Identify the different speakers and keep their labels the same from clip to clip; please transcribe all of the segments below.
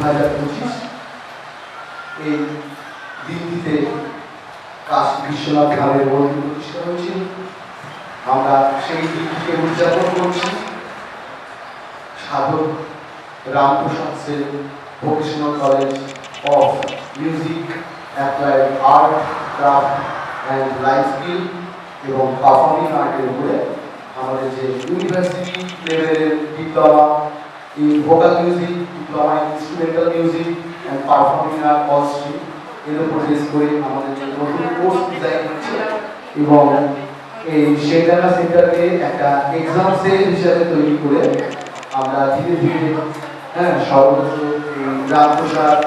Speaker 1: 2025 এই দিল্লিতে কাশী বিশ্বনাথ ধামের মন্দির প্রতিষ্ঠা হয়েছিল। আমরা সেই দিনটিকে উদযাপন করছি সাধক Ramprasad Sen vocational college of music, applied art, craft and life skill এবং পারফর্মিং আর্টের উপরে আমাদের যে ইউনিভার্সিটি লেভেলের diploma in vocal music, diploma in instrumental music and performing art কস্ট্রি এর উপর বেস করে আমাদের যে নতুন কোর্স ডিজাইন হচ্ছে এবং এই শেখানা সেন্টারকে একটা এক্সাম সেল হিসাবে তৈরি করে আমরা ধীরে ধীরে সর্বত্র এই Ramprasad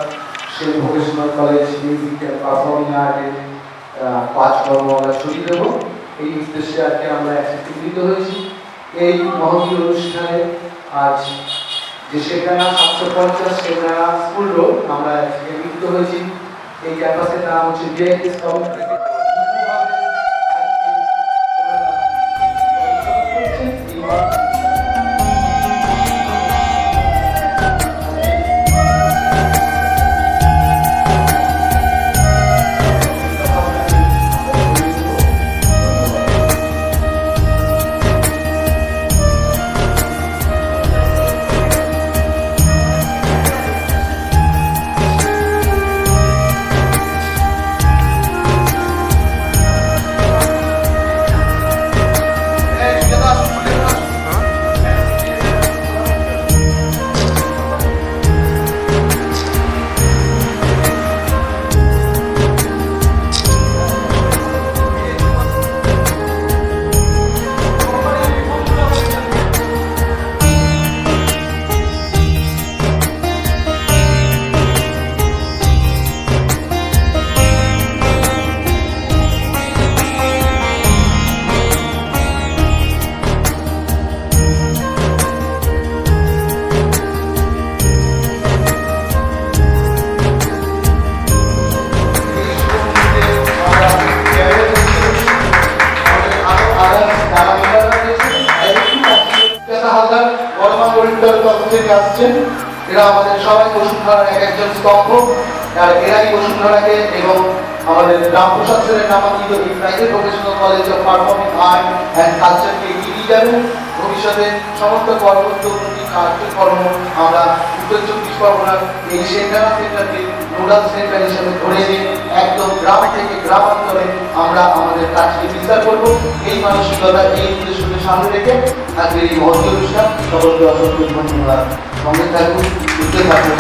Speaker 1: Sen vocational college music and performing আর্টের কাজকর্ম আমরা ছড়িয়ে দেবো। এই উদ্দেশ্যে আজকে আমরা একসাথে মিলিত হয়েছি। এই মহতী অনুষ্ঠানে আজ যে শেখানা 750 শেখানা স্কুল রোড আমরা আজকে মিলিত হয়েছি। এই ক্যাম্পাসের নাম হচ্ছে বিআইএস কমিউনিটি। এরা আমাদের সবাই বসুন্ধরার একজন স্তম্ভ, আর এরাই বসুন্ধরাকে এবং আমাদের রামপ্রসাদ সেনের নামাঙ্কিত এই private vocational college of performing art and কালচারকে এগিয়ে যাবে। ভবিষ্যতে সমস্ত কর্মোন্নতি কার্যক্রম আমরা উত্তর 24 পরগনার এই শেখানা সেন্টারকে নোডাল সেন্টার হিসেবে ধরে নিয়ে একদম গ্রাম থেকে গ্রামান্তরে আমরা আমাদের কাজকে বিস্তার করব। এই মানসিকতা এই উদ্দেশ্যকে সামনে রেখে আজকের এই মহৎ অনুষ্ঠান সকলকে অসংখ্য ধন্যবাদ। সঙ্গে থাকুন, উঠতে থাকুন।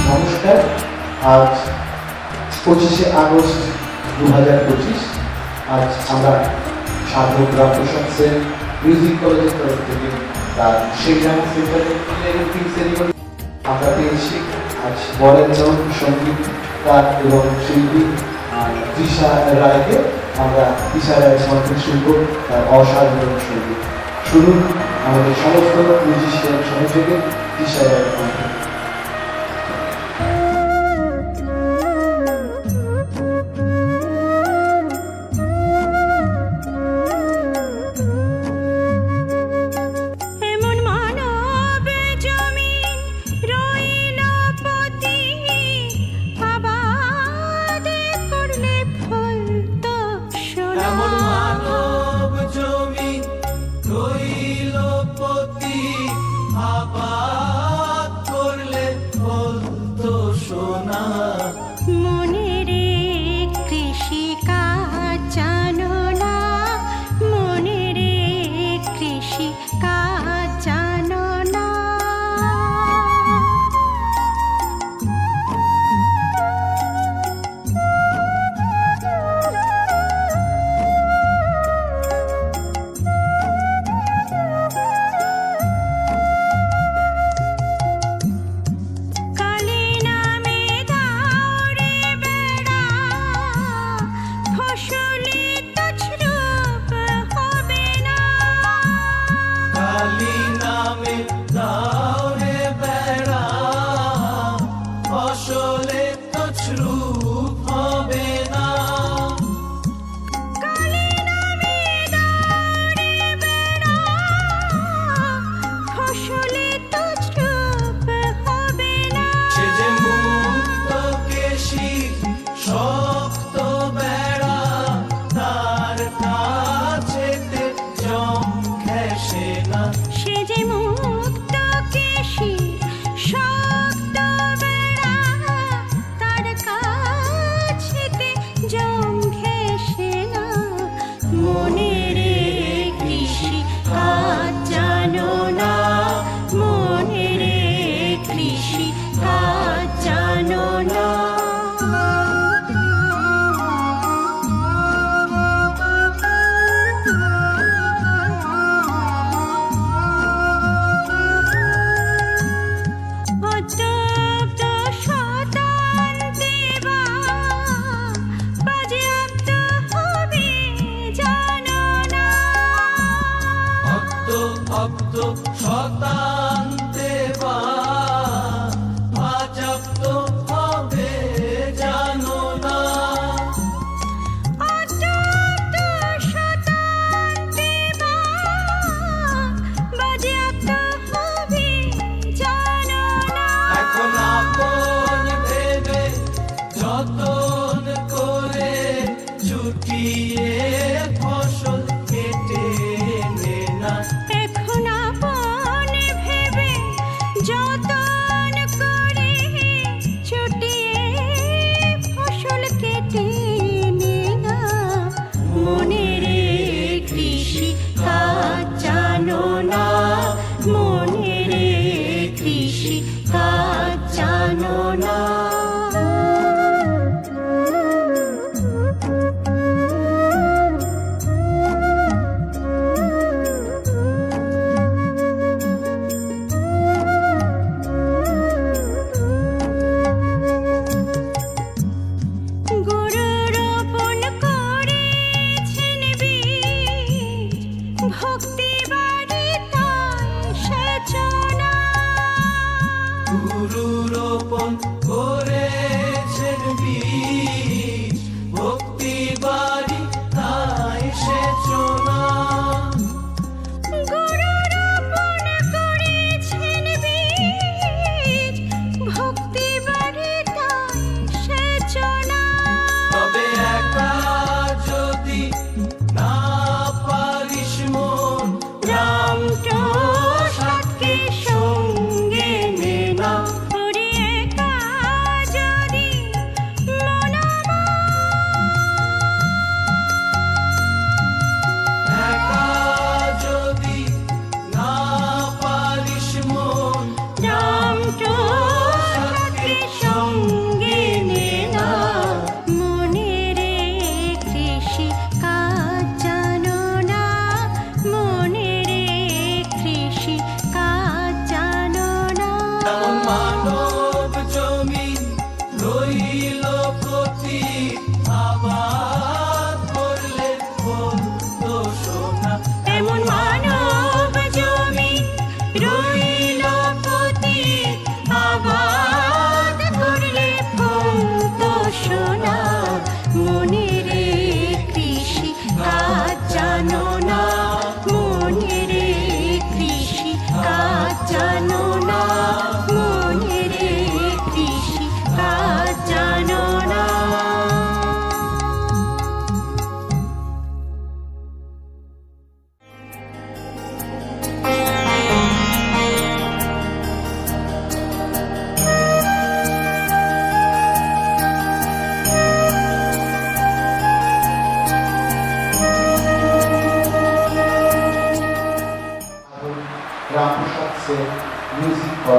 Speaker 1: নমস্কার, আজ 25শে আগস্ট 2025। আজ আমরা সাধক রামপ্রসাদ সেন মিউজিক কলেজের তরফ থেকে তার শেখানা সেন্টারের সেরিমনি আমরা পেয়েছি। আজ বরেণ্য সঙ্গীতকার এবং শিল্পী তৃষা রায়কে আমরা তৃষা রায় সঙ্গীত শিল্প তার অসাধারণ সঙ্গীত শুনুন আমাদের সমস্ত মিউজিশিয়ান সহযোগে তৃষা রায়।
Speaker 2: আবাদ করে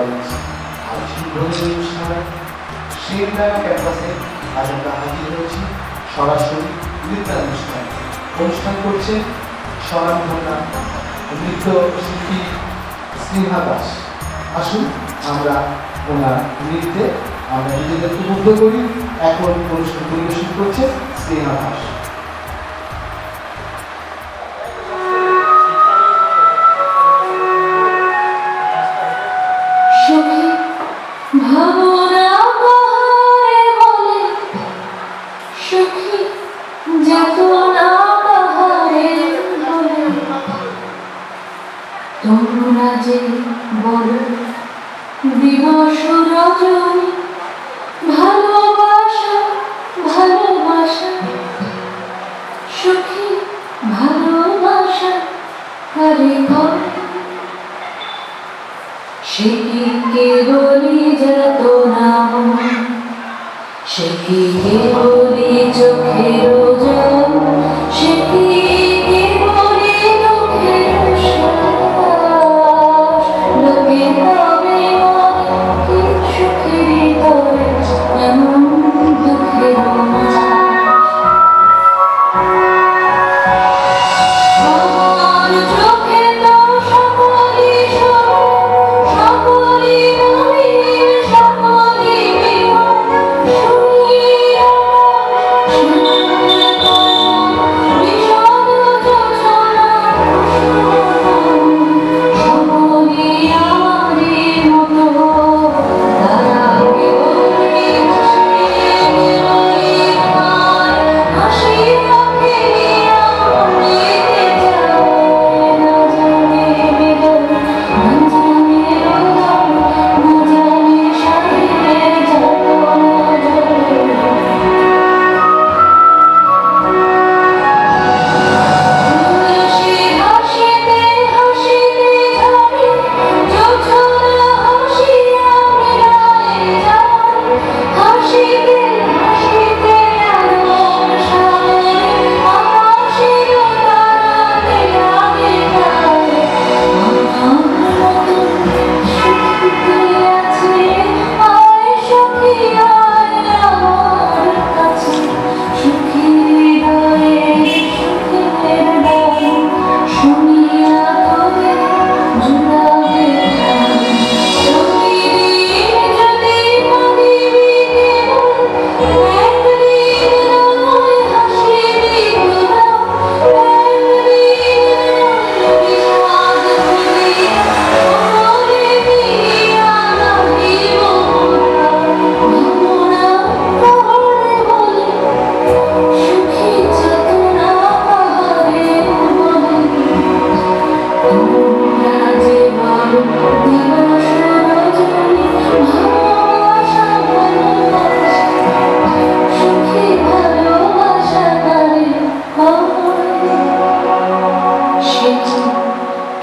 Speaker 1: কলেজ আজ উদ্বোধনী অনুষ্ঠানে শিলডাঙ্গা ক্যাম্পাসে আজ আমরা হাজির হয়েছি সরাসরি নৃত্যানুষ্ঠান। অনুষ্ঠান করছেন স্বনামধন্য নৃত্য শিল্পী স্নেহা দাস। আসুন আমরা ওনার নৃত্যে আমরা নিজেদেরকে মুগ্ধ করি। এখন অনুষ্ঠান পরিবেশন করছে স্নেহা দাস।
Speaker 2: তোমরা যে বলো দিবস রজনী ভালোবাসা ভালোবাসা সখী ভালোবাসা কারে করে সে কি কেবলি যত নাম সে কি কেবলি চোখের জল সে কি কেবলি দুঃখের শ্বাস লোকে তবে কি সুখের তবে এমন দুঃখের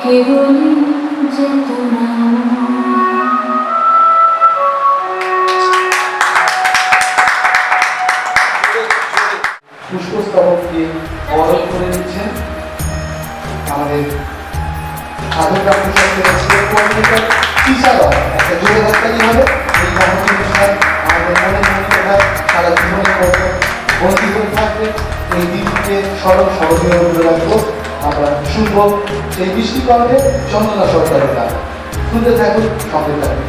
Speaker 2: কেবলি চেতনা
Speaker 1: পুষ্পস্তবককে বরণ করে দিচ্ছেন আমাদের সাধকরা চিকিৎসালয় একটা জোরে হাততালি হবে। এই মহৎ অনুষ্ঠান আমাদের মনে মনে সারা জীবনের মতো বন্দী হয়ে থাকবে। এই দিনকে স্মরণীয় করে রাখবো। আমরা শুনবো সেই বৃষ্টি কর্মে চন্দনা সরকারের গান। শুনতে থাকুন, সঙ্গে থাকুন।